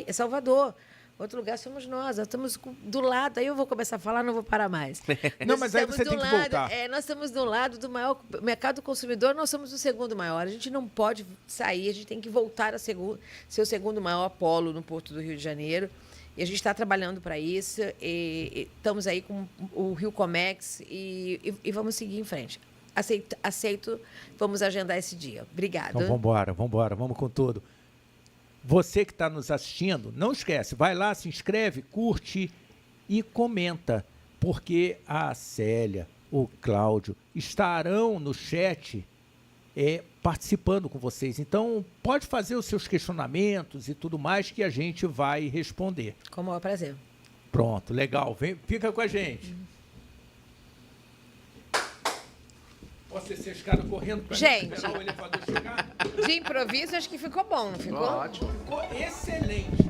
é Salvador. Outro lugar somos nós estamos do lado. Aí eu vou começar a falar, não vou parar mais. Não, mas aí você tem que voltar. Nós estamos do lado do maior mercado consumidor, nós somos o segundo maior. A gente não pode sair, a gente tem que voltar a ser o segundo maior polo no Porto do Rio de Janeiro. E a gente está trabalhando para isso. E estamos aí com o Rio Comex e vamos seguir em frente. Aceito, vamos agendar esse dia. Obrigada. Então, vamos com tudo. Você que está nos assistindo, não esquece, vai lá, se inscreve, curte e comenta, porque a Célia, o Cláudio estarão no chat participando com vocês. Então, pode fazer os seus questionamentos e tudo mais que a gente vai responder. Com o maior prazer. Pronto, legal. Fica com a gente. Posso descer a escada correndo para esperar o elevador chegar? De improviso, acho que ficou bom, não ficou? Ótimo. Ficou excelente.